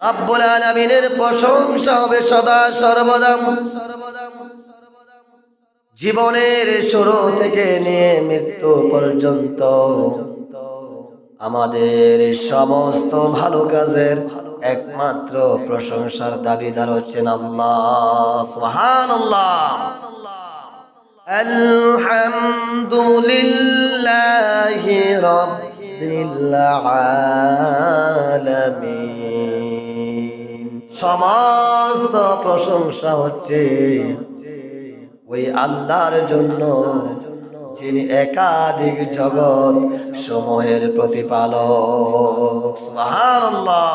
রব্বুল আলামিনের প্রশংসা হবে সদা সর্বদা। জীবনের শুরু থেকে নিয়ে মৃত্যু পর্যন্ত আমাদের সমস্ত ভালো কাজের একমাত্র প্রশংসার দাবিদার হচ্ছেন আল্লাহ। সুবহানাল্লাহ। আলহামদুলিল্লাহি রাব্বিল আলামিন। সমস্ত প্রশংসা হচ্ছে ওই আল্লাহর জন্য, যিনি একাধিক জগৎ সমূহের প্রতিপালক। সুবহানাল্লাহ।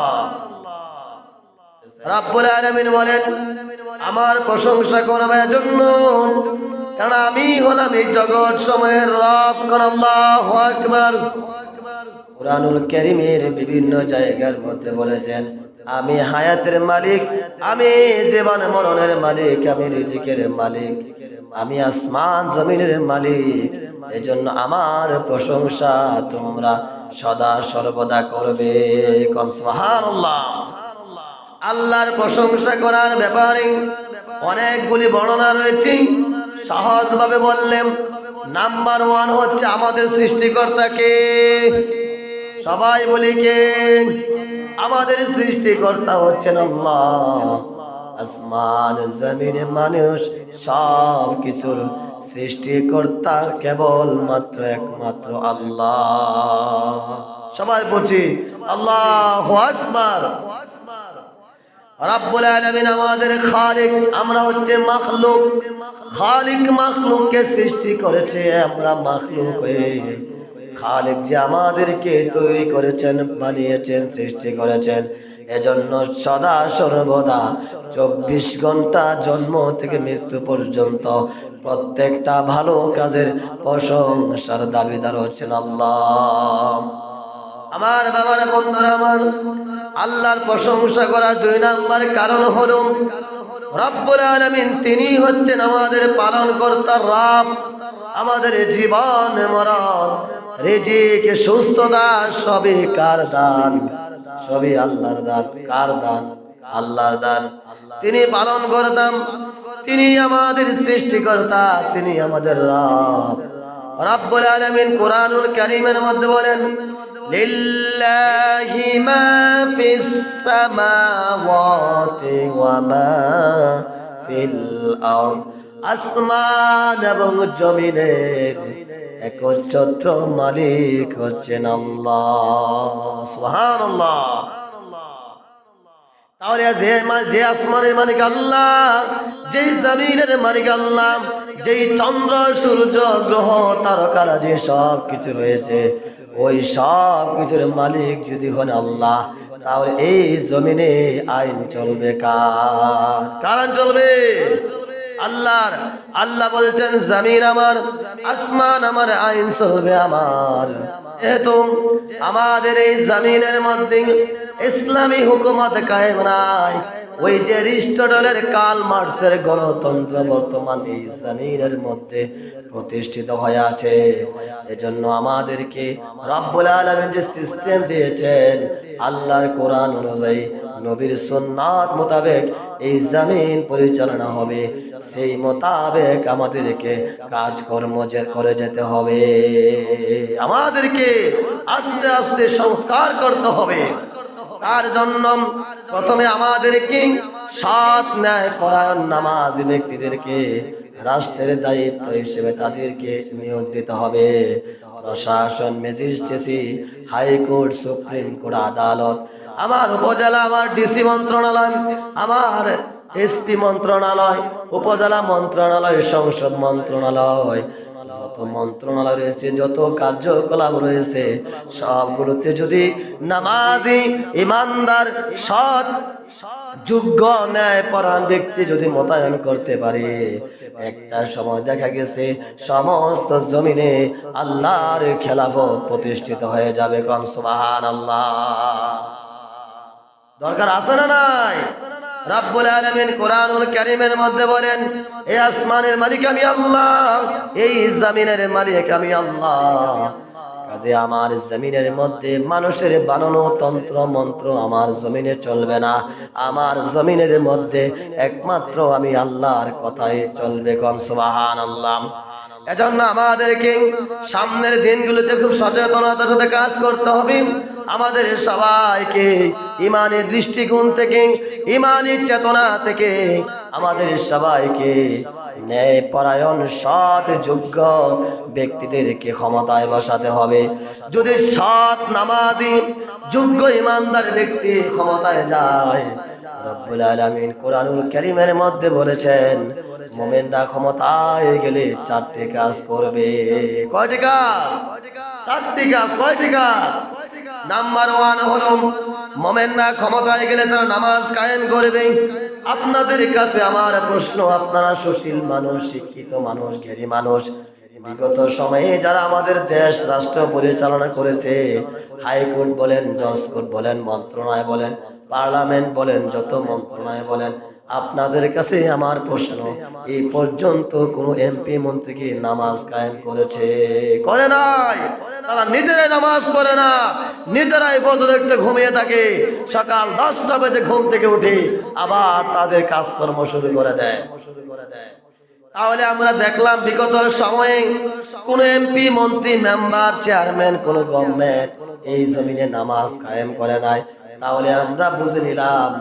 রব্বুল আলামিন বলেন, আমার প্রশংসা করবে এজন্য কারণ আমি হলাম এই জগৎ সমূহের রব। আল্লাহু আকবার। কুরআনুল কারীমের বিভিন্ন জায়গার মধ্যে বলেছেন, আমি হায়াতের মালিক, আমি জীবন মরণের মালিক, আমি রিজিকের মালিক, আমি আসমান জমিনের মালিক। এজন্য আমার প্রশংসা তোমরা সদা সর্বদা করবে। সুবহানাল্লাহ। আল্লাহর প্রশংসা করার ব্যাপারে অনেকগুলি বর্ণনা রয়েছে। সহজভাবে বললেন, নাম্বার 1 হচ্ছে আমাদের সৃষ্টিকর্তাকে। সবাই বলি কে? আমাদের সৃষ্টিকর্তা হচ্ছেন আল্লাহ। আসমান জমিন মানুষ সব কিছুর সৃষ্টিকর্তা কেবল মাত্র একমাত্র আল্লাহ। সবাই বলছি আল্লাহু আকবার। রব্বুল আলামিন আমাদের খালিক, আমরা হচ্ছে মাখলুক। খালিক মাখলুককে সৃষ্টি করেছে, আমরা মাখলুক হয়ে খালিক যে আমাদেরকে তৈরি করেছেন, বানিয়েছেন, সৃষ্টি করেছেন, এজন্য সদা সর্বদা 24 ঘন্টা জন্ম থেকে মৃত্যু পর্যন্ত প্রত্যেকটা ভালো কাজের প্রশংসার দাবিদার হচ্ছেন আল্লাহ। আমার বাবারা, বন্ধুরা আমার, আল্লাহর প্রশংসা করার 2 নাম্বার কারণ হলো রব্বুল আলামিন তিনি হচ্ছেন আমাদের পালনকর্তা রব। আমাদের জীবন মরণ, রিজিক, সুস্থতা সবই কার দান? সবই আল্লাহর দান। কার দান? আল্লাহর দান। তিনি পালন করতাম, তিনি আমাদের সৃষ্টিকর্তা, তিনি আমাদের রব। রব্বুল আলামিন কুরআনুল কারীমের মধ্যে বলেন, লিল্লাহি মা ফিস সামাওয়াতি ওয়া মা ফিল আরদ। আসমান এবং জমিনের একচ্ছত্র মালিক হচ্ছেন আল্লাহ। সুবহানাল্লাহ। তাহলে যে আসমানের মালিক আল্লাহ, যেই জমিনের মালিক আল্লাহ, যেই চন্দ্র সূর্য গ্রহ তারকারা যে সব কিছু রয়েছে, ওই সব কিছুর মালিক যদি হন আল্লাহ, তাহলে এই জমিনে আইন চলবে কার? কার আইন চলবে? আল্লাহর। আল্লাহ বলছেন, জমিন আমার, আসমান আমার, আইন চলবে আমার। এতো আমাদের এই জমিনের মধ্যে ইসলামী হুকুমত কায়েম নাই। ওই যে অ্যারিস্টটলের, কার্ল মার্কসের গণতন্ত্র বর্তমান এই জমিনের মধ্যে প্রতিষ্ঠিত হয়ে আছে। এজন্য আমাদেরকে রব্বুল আলামিন যে সিস্টেম দিয়েছেন, আল্লাহর কোরআন অনুযায়ী, নবীর সুন্নাত মোতাবেক এই জমিন পরিচালনা হবে, সেই মোতাবেক আমাদেরকে কাজকর্ম করে যেতে হবে। আমাদেরকে আস্তে আস্তে সংস্কার করতে হবে। তার জন্য প্রথমে আমাদেরকে সৎ, ন্যায় পরায়ণ, নামাজি ব্যক্তিদেরকে রাষ্ট্রের দায়িত্ব হিসেবে তাদেরকে নিয়োগ দিতে হবে। প্রশাসন, ম্যাজিস্ট্রেসি, হাইকোর্ট, সুপ্রিম কোর্ট, আদালত, আমার উপজেলা, আমার ডিসি মন্ত্রণালয়, আমার এসপি মন্ত্রণালয়, উপজেলা মন্ত্রণালয়, সংসদ মন্ত্রণালয়, যত মন্ত্রণালয় রয়েছে, যত কার্যকলাপ রয়েছে, সবগুলোতে যদি নামাজি, ইমানদার, সৎ, যোগ্য, ন্যায় পরায়ণ ব্যক্তি যদি মোতায়েন করতে পারে, একটা সময় দেখা গেছে সমস্ত জমিনে আল্লাহর খেলাফত প্রতিষ্ঠিত হয়ে যাবে। কোন সুবহানাল্লাহ। দরকার আছে না নাই? রব্বুল আলামিন কুরআনুল কারীমের মধ্যে বলেন, এই আসমানের মালিক আমি আল্লাহ, এই জমিনের মালিক আমি আল্লাহ। কাজে আমার জমিনের মধ্যে মানুষের বানানো তন্ত্র মন্ত্র আমার জমিনে চলবে না। আমার জমিনের মধ্যে একমাত্র আমি আল্লাহর কথাই চলবে। কোন সুবহানাল্লাহ। এজন্য আমাদেরকে সামনের দিনগুলোতে খুব সচেতনতার সাথে কাজ করতে হবে। আমাদের সবাইকে ইমানি দৃষ্টিকোণ থেকে, ইমানি চেতনা থেকে আমাদের সবাইকে ন্যায় পরায়ণ সৎ যোগ্য ব্যক্তিদেরকে ক্ষমতায় বসাতে হবে। যদি সৎ নামাজি যোগ্য ইমানদার ব্যক্তি ক্ষমতায় যায়, রব্বুল আলামিন কোরআনুল কারীমের মধ্যে বলেছেন মুমিনরা ক্ষমতায় গেলে চারটি কাজ করবে। কয়টি কাজ? চারটি কাজ। কয়টি কাজ? নাম্বার 1 হলো মুমিনরা ক্ষমতায় গেলে তারা নামাজ কায়েম করবে। আপনাদের কাছে আমার প্রশ্ন, আপনারা সুশীল মানুষ, শিক্ষিত মানুষ, জ্ঞানী মানুষ, বিগত সময়ে যারা আমাদের দেশ রাষ্ট্র পরিচালনা করেছে, হাইকোর্ট বলেন, জজ কোর্ট বলেন, মন্ত্রণালয় বলেন, পার্লামেন্ট বলেন, যত মন্ত্রণালয় বলেন, আপনাদের কাছে আমার প্রশ্ন, এই পর্যন্ত কোন এমপি মন্ত্রী কি নামাজ কায়েম করেছে? করে নাই। তারা নিজেরাই নামাজ পড়ে না, নিজেরাই ফজর একটু ঘুমিয়ে থাকে, সকাল 10টা বাজে ঘুম থেকে উঠে আবার তাদের কাজকর্ম শুরু করে দেয়। তাহলে আমরা দেখলাম বিগত সময়ে কোন এমপি মন্ত্রী মেম্বার চেয়ারম্যান কোন গভর্নমেন্ট এই জমিনে নামাজ কায়েম করে নাই। তাহলে আমরা বুঝে নিলাম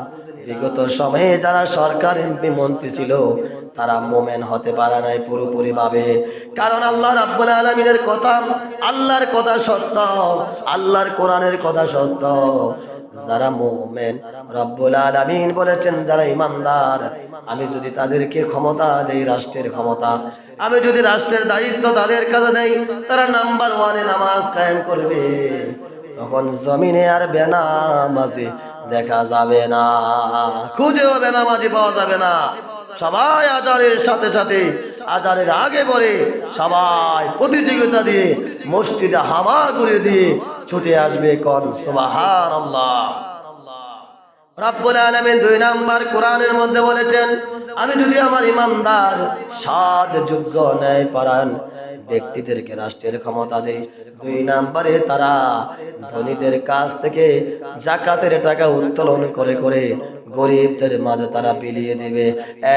বিগত সময়ে যারা সরকার এমপি মন্ত্রী ছিল তারা মুমিন হতে পারে নাই পুরোপুরি ভাবে। কারণ আল্লাহ রাব্বুল আলামিনের কথা, আল্লাহর কথা সত্য, আল্লাহর কোরআনের কথা সত্য। যারা মুমিন, রব্বুল আলামিন বলেছেন যারা ইমানদার, আমি যদি তাদেরকে ক্ষমতা দেই, রাষ্ট্রের ক্ষমতা, আমি যদি রাষ্ট্রের দায়িত্ব তাদের কাছে দেই, তারা নাম্বার 1-এ নামাজ কায়েম করবে। তখন জমিনে আর বেনামাজি দেখা যাবে না, খুঁজেও বেনামাজি পাওয়া যাবে না। সবাই আজানের সাথে সাথে, আজানের আগে পরে সবাই প্রতিযোগিতা দিয়ে মসজিদে হামাগুড়ি দিয়ে ছুটে আসবে। কোন সুবহানাল্লাহ। রব্বুল আলামিন 2 নাম্বার কোরআনের মধ্যে বলেছেন, আমি যদি আমার ইমানদার সৎ যোগ্য ন্যায় পরায়ণ ব্যক্তিদেরকে রাষ্ট্রের ক্ষমতা দেই, 2 নাম্বারে তারা ধনীদের কাছ থেকে যাকাতের টাকা উত্তোলন করে করে গরিবদের মাঝে তারা বিলিয়ে দেবে।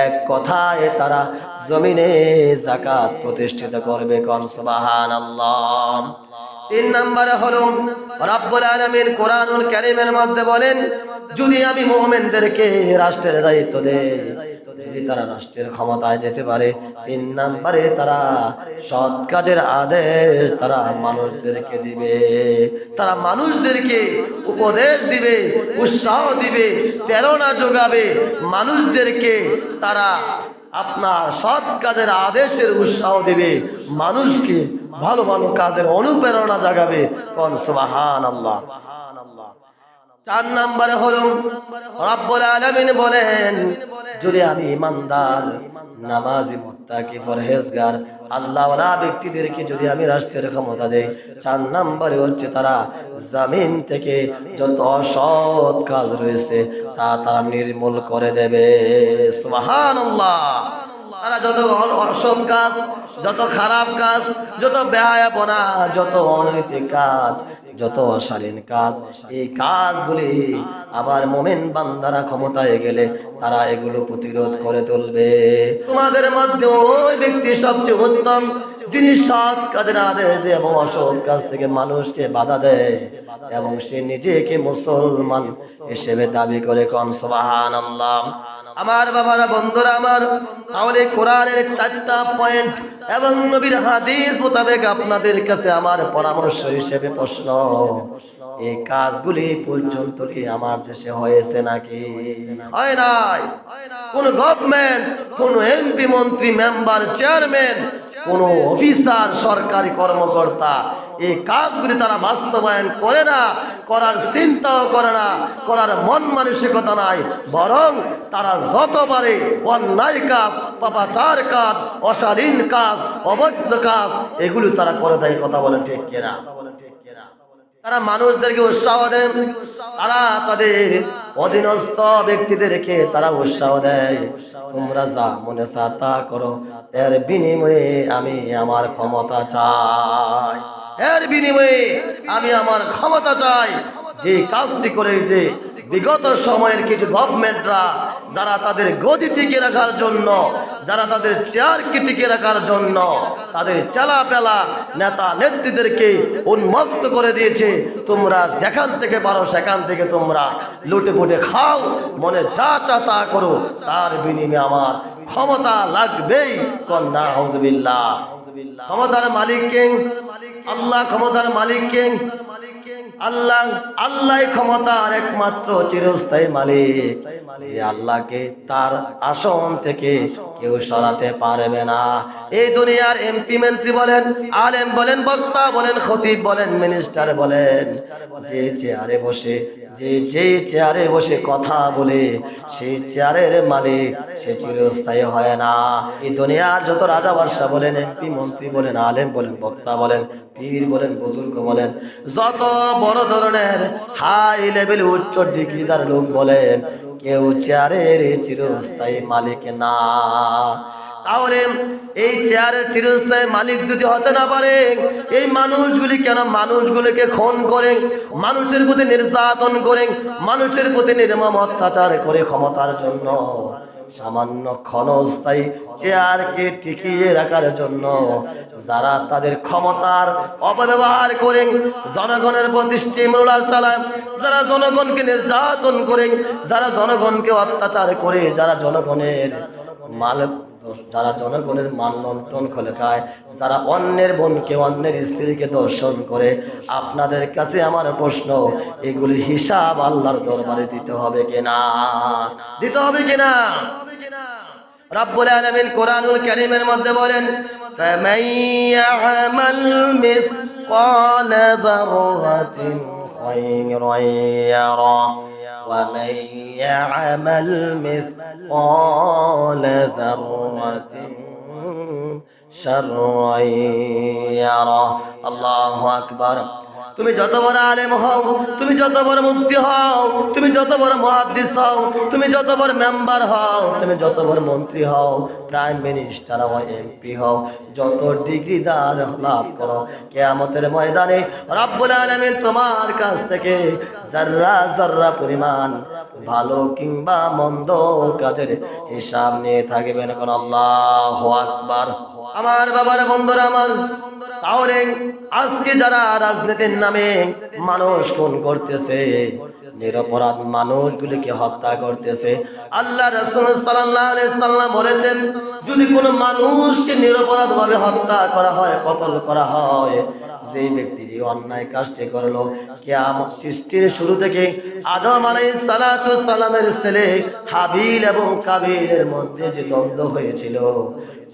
এক কথায় তারা জমিনে যাকাত প্রতিষ্ঠিত করবে। কোন সুবহানাল্লাহ। 3 নম্বরে হলো রব্বুল আলামিন কোরআনুল কারীমের মধ্যে বলেন, যদি আমি মুমিনদেরকে রাষ্ট্রের দায়িত্ব দেই, যদি তারা রাষ্ট্রের ক্ষমতায় যেতে পারে, 3 নম্বরে তারা সৎ কাজের আদেশ তারা মানুষদেরকে দিবে। তারা মানুষদেরকে উপদেশ দিবে, উৎসাহ দিবে, প্রেরণা যোগাবে। মানুষদেরকে তারা আপনার সৎ কাজের আদেশের উৎসাহ দিবে, মানুষকে ভালো ভালো কাজের অনুপ্রেরণা জাগাবে। কোন সুবহানাল্লাহ। 4 নম্বরে হলো রব্বুল আলামিন বলেন, যদি আমি ইমানদার, নামাজি, মুত্তাকি, পরহেজগার, আল্লাহওয়ালা ব্যক্তিদেরকে যদি আমি রাষ্ট্রের ক্ষমতা দেই, 4 নম্বরে হচ্ছে তারা জমিন থেকে যত অসৎ কাজ রয়েছে তা তারা নির্মূল করে দেবে। সুবহানাল্লাহ। তারা যত অসৎ কাজ, যত খারাপ কাজ, যত বেহায়াপনা, যত অনৈতিক কাজ, যত অশালীন কাজ, এই কাজগুলি আমার মুমিন বান্দারা ক্ষমতায় গেলে তারা এগুলো প্রতিরোধ করে তুলবে। তোমাদের মধ্যে ওই ব্যক্তি সবচেয়ে উত্তম, যিনি সৎ কাজের আদেশ দেয় এবং অসৎ কাজ থেকে মানুষকে বাধা দেয় এবং সে নিজেকে মুসলমান হিসেবে দাবি করে। কোন সুবহানাল্লাহ। আমার বাবারা, বন্ধুরা আমার, তাহলে কোরআনের 4টা পয়েন্ট এবং নবীর হাদিস মোতাবেক আপনাদের কাছে আমার পরামর্শ হিসেবে প্রশ্ন, এই কাজগুলি পর্যন্ত কি আমার দেশে হয়েছে নাকি? হয় নাই। কোন গভর্নমেন্ট, কোন এমপি মন্ত্রী মেম্বার চেয়ারম্যান, কোন অফিসার সরকারি কর্মকর্তা এই কাজগুলি তারা বাস্তবায়ন করে না, করার চিন্তাও করে না, করার মন মানসিকতা নাই। বরং তারা যত পারে অন্যায় কাজ, পাপাচার কাজ, অশালীন কাজ, অবৈধ কাজ এগুলি তারা করে দেয়। কথা বলেন ঠিক কিনা? তারা মানুষদেরকে উৎসাহ দেন, তারা তাদের অধীনস্থ ব্যক্তিদেরকে তারা উৎসাহ দেয়, তোমরা যা মনে চা তা করো, এর বিনিময়ে আমি আমার ক্ষমতা চাই। এর বিনিময়ে আমি আমার ক্ষমতা চাই। যে কাজটি করে যে বিগত সময়ের কিছু গভর্নমেন্টরা যারা তাদের গদি টিকে রাখার জন্য, যারা তাদের চেয়ারকে টিকে রাখার জন্য তাদের চালাপেলা নেতা নেত্রীদেরকে উন্মুক্ত করে দিয়েছে, তোমরা যেখান থেকে পারো সেখান থেকে তোমরা লুটে পুটে খাও, মনে যা চা তা করো, তার বিনিময়ে আমার ক্ষমতা লাগবেই। কন্যা আউযুবিল্লাহ। ক্ষমতার মালিক কে? আল্লাহ। ক্ষমতার মালিক কে? আল্লাহ। আল্লাহ ক্ষমতার একমাত্র চিরস্থায়ী মালিক। যে আল্লাহকে তার আসন থেকে কেউ সরাতে পারবে না। এই দুনিয়ার এমপি মন্ত্রী বলেন, আলেম বলেন, বক্তা বলেন, খতিব বলেন, মিনিস্টার বলেন, যে চেয়ারে বসে যে চেয়ারে বসে কথা বলে সেই চেয়ারের মালিক সে চিরস্থায়ী হয় না। এই দুনিয়ার যত রাজা বাদশা বলেন, এমপি মন্ত্রী বলেন, আলেম বলেন, বক্তা বলেন, পীর বলেন, বুজুর্গ বলেন, যত বড় ধরনের হাই লেভেল উচ্চ ডিগ্রিদার লোক বলেন, কেউ চেয়ারের চিরস্থায়ী মালিক না। তাহলে এই চেয়ারের চিরস্থায়ী মালিক যদি হতে না পারে, এই মানুষগুলি কেন মানুষগুলিকে খুন করে, মানুষের প্রতি নির্যাতন করে, মানুষের প্রতি নির্মম অত্যাচার করে ক্ষমতার জন্য, সামান্য ক্ষণস্থায়ী চেয়ারকে টিকিয়ে রাখার জন্য যারা তাদের ক্ষমতার অপব্যবহার করে জনগণের প্রতি স্টিমুলার চালায়, যারা জনগণকে নির্যাতন করে, যারা জনগণকে অত্যাচার করে, যারা জনগণের মান লণ্ঠন খুলে খায়, যারা অন্যের বোনকে অন্যের স্ত্রীকে দর্শন করে, আপনাদের কাছে আমার প্রশ্ন, এগুলির হিসাব আল্লাহর দরবারে দিতে হবে কিনা? দিতে হবে কিনা? রব্বুল আলামিন কোরআনুল কারীমের মধ্যে বলেন, ফামান ইয়া'মাল মিসকালা যাররাতিন খায়রান ইয়ারা ওয়া মান ইয়া'মাল মিসকালা যাররাতিন শাররান ইয়ারা। আল্লাহু আকবার। তুমি যত বড় আলেম হও, তুমি যত বড় মুফতি হও, তুমি যত বড় মুহাদ্দিস হও, তুমি যত বড় মেম্বার হও, তুমি যত বড় মন্ত্রী হও, প্রাইম মিনিস্টার হও, এমপি হও, যত ডিগ্রিদার লাভ করো, কিয়ামতের ময়দানে রব্বুল আলামিন তোমার কাছ থেকে যাররা যাররা পরিমাণ ভালো কিংবা মন্দ কাজের হিসাব নিয়ে থাকবেন। কোন আল্লাহু আকবার। আমার বাবার বন্ধুরা আমার, তাহলে আজকে যারা রাজনীতির নামে মানুষ খুন করতেছে, নিরপরাধ মানুষগুলিকে হত্যা করতেছে, আল্লাহ রাসূল সাল্লাল্লাহু আলাইহি সাল্লাম বলেছেন, যদি কোনো মানুষকে নিরপরাধ ভাবে হত্যা করা হয়, কতল করা হয়, যে ব্যক্তি যে অন্যায় কাজটি করলো, কিয়ামত সৃষ্টির শুরু থেকে আদম আলাইহিস সালাতু ওয়াস সালামের ছেলে হাবিল এবং কাবিলের মধ্যে যে দ্বন্দ্ব হয়েছিল,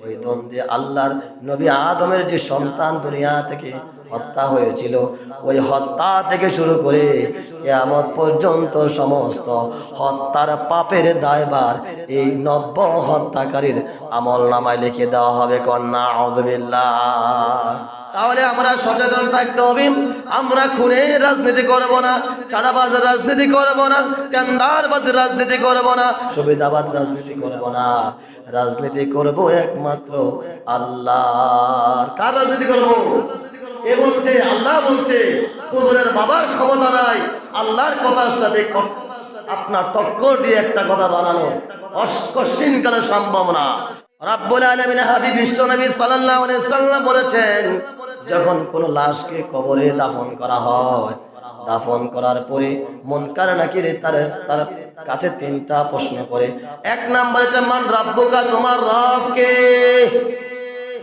ওই দ্বন্দ্বে আল্লাহর নবী আদমের যে সন্তান দুনিয়া থেকে হত্যা হয়েছিল, ওই হত্যা থেকে শুরু করে কিয়ামত পর্যন্ত সমস্ত হত্যার পাপের দায়ভার এই নব্য হত্যাকারীর আমলনামায় লিখে দেওয়া হবে। কন্যা আউযুবিল্লাহ। তাহলে আমরা সচেতন থাকতে হবে। আমরা খুনের রাজনীতি করব না, চাঁদাবাজের রাজনীতি করব না, টেন্ডারবাজের রাজনীতি করব না, সুবিধাবাদ রাজনীতি করব না। রাজনীতি করব একমাত্র আল্লাহর। কার রাজনীতি করব? এ বলছে, আল্লাহ বলছে, হুজুরের বাবার ক্ষমতা নাই আল্লাহর কথার সাথে আপনার টক্কর দিয়ে একটা কথা বানানো অস্কশিন কালে সম্ভব না। রব্বুল আলামিন হাবিব বিশ্বনবী সাল্লাল্লাহু আলাইহি সাল্লাম বলেছেন, যখন কোন লাশকে কবরে দাফন করা হয়, দাফন করার পরে মুনকার নাকির তার কাছে তিনটা প্রশ্ন করে। এক নম্বরে যে মান রাব্বুকা, তোমার রব কে?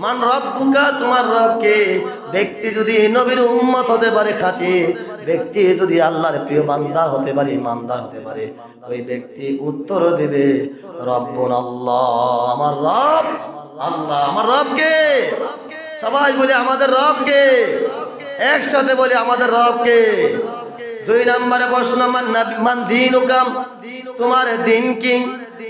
মান রাব্বুকা, তোমার রব কে? ব্যক্তি যদি নবীর উম্মত হতে পারে খাঁটি, ব্যক্তি যদি আল্লাহর প্রিয় বান্দা হতে পারে, ইমানদার হতে পারে, ওই ব্যক্তি উত্তর দেবে রব্বুন আল্লাহ, আমার রব আল্লাহ। আমার রব কে? সবাই বলে আমাদের রব কে? একসাথে বলে আমাদের রব কে? দুই নম্বরে প্রশ্ন, মান দীনুকা, তোমার দিন কি?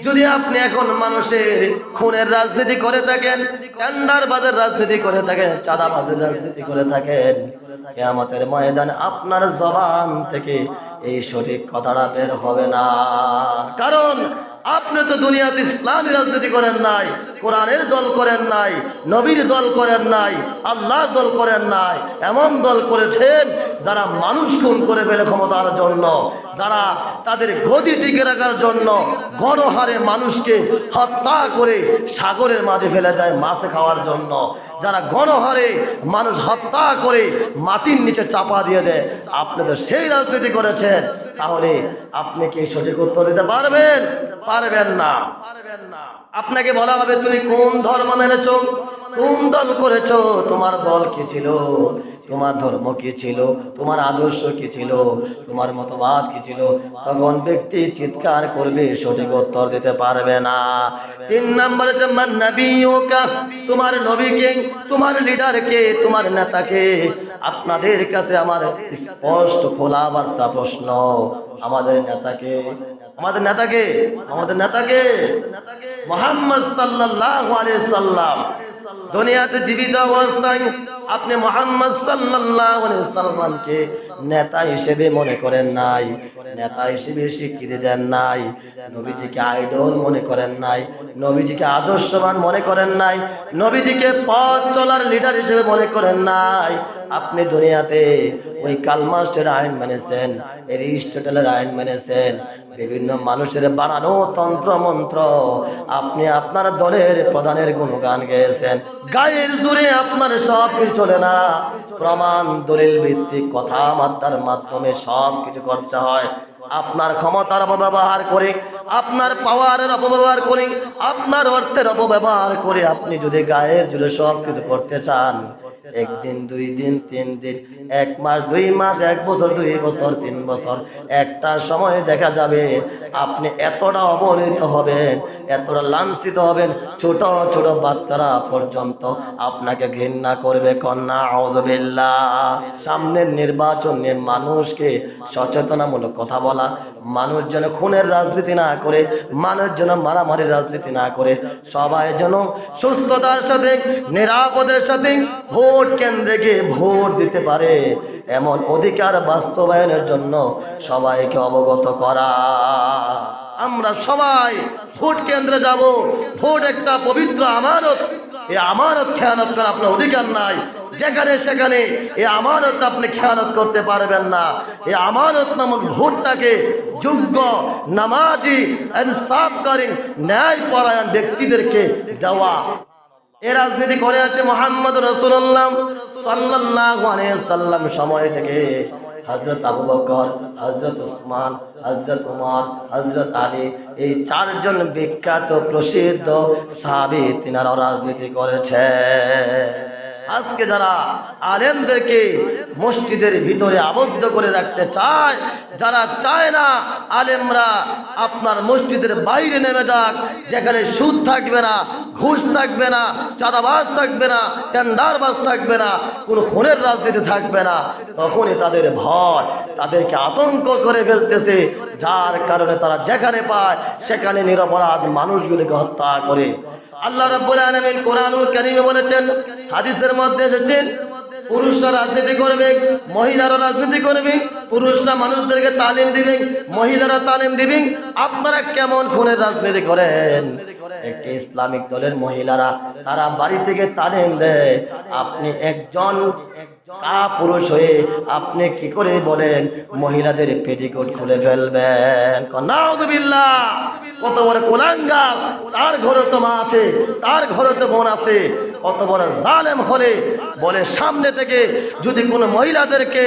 যদি আপনি এখন মানুষের খুনের রাজনীতি করে থাকেন, টেন্ডারবাজের রাজনীতি করে থাকেন, চাঁদাবাজের রাজনীতি করে থাকেন, কিয়ামতের ময়দানে আপনার জবান থেকে এই সঠিক কথাটা বের হবে না। কারণ আপনি তো দুনিয়াতে ইসলামী রাজনীতি করেন নাই, কোরআনের দল করেন নাই, নবীর দল করেন নাই, আল্লাহর দল করেন নাই। এমন দল করেছেন যারা মানুষ খুন করে ফেলে ক্ষমতার জন্য, যারা তাদের গদি টিকে রাখার জন্য গণহারে মানুষকে হত্যা করে সাগরের মাঝে ফেলে দেয় মাছ খাওয়ার জন্য, যারা গণহারে মানুষ হত্যা করে মাটির নিচে চাপা দিয়ে দেয়। আপনি তো সেই রাজনীতি করেছেন, তাহলে আপনি কি সঠিক উত্তর দিতে পারবেন? পারবেন না। আপনাকে বলা হবে তুমি কোন ধর্ম মেনেছো, কোন দল করেছো, তোমার দল কি ছিল, তোমার ধর্ম কি ছিল, তোমার আদর্শ কি ছিল, তোমার মতবাদ কি ছিল। তখন ব্যক্তি চিৎকার করবে, সঠিক উত্তর দিতে পারবে না। 3 নম্বরে মান নবিয়ুকা, তোমার নবীকে, তোমার লিডারকে, তোমার নেতাকে। আপনাদের কাছে আমার স্পষ্ট খোলা বার্তা প্রশ্ন, আমাদের নেতাকে, আমাদের নেতাকে, আমাদের নেতাকে মুহাম্মদ সাল্লাল্লাহু আলাইহি সাল্লাম দুনিয়াতে জীবিত অবস্থায় আপনি মুহাম্মদ সাল্লাল্লাহু আলাইহি সাল্লামকে নেতা হিসেবে মনে করেন নাই, নেতা হিসেবে স্বীকৃতি দেন নাই, নবীজিকে আইডল মনে করেন নাই, নবীজিকে আদর্শবান মনে করেন নাই, নবীজিকে পথ চলার লিডার হিসেবে মনে করেন নাই। আপনি দুনিয়াতে ওই কালমার্ক্সের আইন মেনেছেন, এরিস্টটলের আইন মেনেছেন, বিভিন্ন মানুষের বানানো তন্ত্র মন্ত্র, আপনি আপনার দলের প্রধানের গুণগান গেয়েছেন। গায়ের জোরে আপনার সব কিছু চলে না, প্রমাণ দলিল ভিত্তিক কথাবার্তার মাধ্যমে সব কিছু করতে হয়। আপনার ক্ষমতার অপব্যবহার করে, আপনার পাওয়ারের অপব্যবহার করে, আপনার অর্থের অপব্যবহার করে আপনি যদি গায়ের জোরে সব কিছু করতে চান, 1 দিন 2 দিন 3 দিন, 1 মাস 2 মাস, 1 বছর 2 বছর 3 বছর, একটা সময় দেখা যাবে আপনি এতটা অবহেলিত হবেন, এতটা লাঞ্ছিত হবেন, ছোট ছোট বাচ্চারা পর্যন্ত আপনাকে ঘৃণা করবে। কন্যা আউযুবিল্লাহ। সামনের নির্বাচনে মানুষকে সচেতনামূলক কথা বলা, মানুষ যেন খুনের রাজনীতি না করে, মানুষ যেন মারামারির রাজনীতি না করে, সবাই যেন সুস্থতার সাথে নিরাপদের সাথে ভোট কেন্দ্রে গিয়ে ভোট দিতে পারে, এমন অধিকার বাস্তবায়নের জন্য সবাইকে অবগত করা। আমরা সবাই ভোট কেন্দ্রে যাব, ভোট একটা পবিত্র আমানত, এই আমানত খেয়ানত করার আপনার অধিকার নাই। যেখানে সেখানে এই আমানত আপনি খেয়ানত করতে পারবেন না। এই আমানত নামক ভোটটাকে যোগ্য, নামাজি, ইনসাফকারী, ন্যায় পরায়ণ ব্যক্তিদেরকে দেওয়া। এই রাজনীতি করে আছে মুহাম্মদ রাসূলুল্লাহ সাল্লাল্লাহু আলাইহি সাল্লাম সময় থেকে হযরত আবু বকর, হযরত উসমান, হযরত উমর, হযরত আলী, এই 4 জন বিখ্যাত প্রসিদ্ধ সাহাবী তিনারা রাজনীতি করেছে। আজকে যারা আলেমদেরকে মসজিদের ভিতরে আবদ্ধ করে রাখতে চায়, যারা চায় না আলেমরা আপনার মসজিদের বাইরে নেমে যাক, যেখানে সুদ থাকবে না, ঘুষ থাকবে না, চাঁদাবাজ থাকবে না, টেন্ডারবাজ থাকবে না, কোনো খুনের রাজনীতি থাকবে না, তখনই তাদের ভয়, তাদেরকে আতঙ্ক করে ফেলতেছে, যার কারণে তারা যেখানে পায় সেখানে নিরপরাধ মানুষগুলিকে হত্যা করে। আল্লাহ রাব্বুল আলামিন কোরআনুল কারীমে বলেছেন, হাদিসের মধ্যে এসেছে, পুরুষরা রাজনীতি করবে, মহিলারা রাজনীতি করবে, পুরুষরা মানুষদেরকে তালিম দিবে, মহিলারা তালিম দিবে। আপনারা কেমন খুনের রাজনীতি করেন? একটি ইসলামিক দলের মহিলারা তারা বাড়ি থেকে তালিম দেয়, আপনি একজন পুরুষ হয়ে আপনি কি করে বলেন মহিলাদের পেটিকোট খুলে ফেলবেন? নাউযুবিল্লাহ। কত বড় কুলাঙ্গার, তার ঘরে তো মা আছে, তার ঘরে তো বোন আছে, কত বড় জালেম হলে বলে সামনে থেকে যদি কোনো মহিলাদেরকে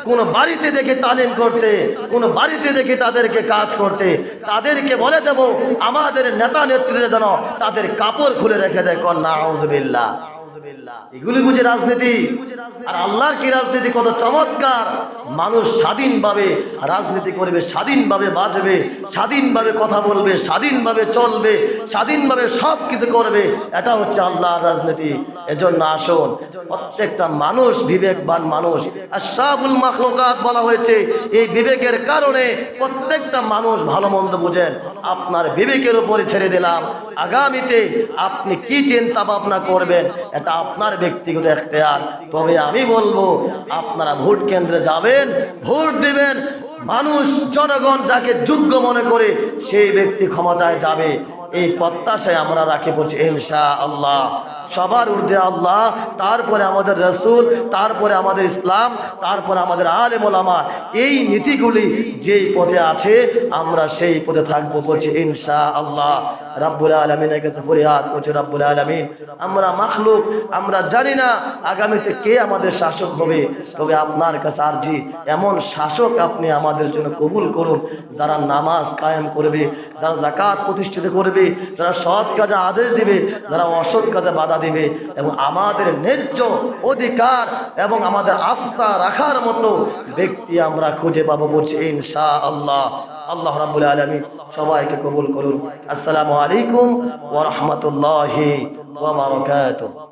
কোনো বাড়িতে দেখে তালিম করতে, কোনো বাড়িতে দেখে তাদেরকে কাজ করতে, তাদেরকে বলে দেব আমাদের নেতা নেত্রীরা যেন তাদের কাপড় খুলে রেখে দেয়। নাউযুবিল্লাহ। এগুলি বুঝে রাজনীতি? আর আল্লাহর কি রাজনীতি? কত চমৎকার! মানুষ স্বাধীনভাবে রাজনীতি করবে, স্বাধীনভাবে বাঁচবে, স্বাধীনভাবে কথা বলবে, স্বাধীনভাবে চলবে, স্বাধীনভাবে সব কিছু করবে। এটা হচ্ছে আল্লাহর রাজনীতি। এজন্য আসুন, প্রত্যেকটা মানুষ বিবেকবান মানুষ, আশরাফুল মাখলুকাত বলা হয়েছে। এই বিবেকের কারণে প্রত্যেকটা মানুষ ভালো মন্দ বুঝেন। আপনার বিবেকের উপরে ছেড়ে দিলাম, আগামীতে আপনি কি চিন্তা ভাবনা করবেন এটা আপনার ব্যক্তিগত ইখতিয়ার। তবে আমি বলবো আপনারা ভোট কেন্দ্রে যাবেন, ভোট দিবেন, মানুষ জনগণ যাকে যোগ্য মনে করে সেই ব্যক্তি ক্ষমতায় যাবে, এই প্রত্যাশায় আমরা রাখি বলছি ইনশাআল্লাহ। সবার ঊর্ধ্বে আল্লাহ, তারপরে আমাদের রাসূল, তারপরে আমাদের ইসলাম, তারপরে আমাদের আলেম ওলামা। এই নীতিগুলি যেই পথে আছে আমরা সেই পথে থাকবো বলছি ইনশাআল্লাহ। রাব্বুল আলামিনের কাছে ফরিয়াদ করছি, রাব্বুল আলামিন, আমরা মাখলুক, আমরা জানি না আগামীতে কে আমাদের শাসক হবে, তবে আপনার কাছে আরজি এমন শাসক আপনি আমাদের জন্য কবুল করুন, যারা নামাজ কায়েম করবে, যারা যাকাত প্রতিষ্ঠিত করবে, যারা সৎ কাজে আদেশ দিবে, যারা অসৎ কাজে বাধা দিবে, এবং আমাদের ন্যায্য অধিকার এবং আমাদের আস্থা রাখার মতো ব্যক্তি আমরা খুঁজে পাবো বলছি ইনশাআল্লাহ। আল্লাহ রাব্বুল আলামিন সবাইকে কবুল করুন। আসসালামু আলাইকুম ওয়া রাহমাতুল্লাহি ওয়া বারাকাতুহু।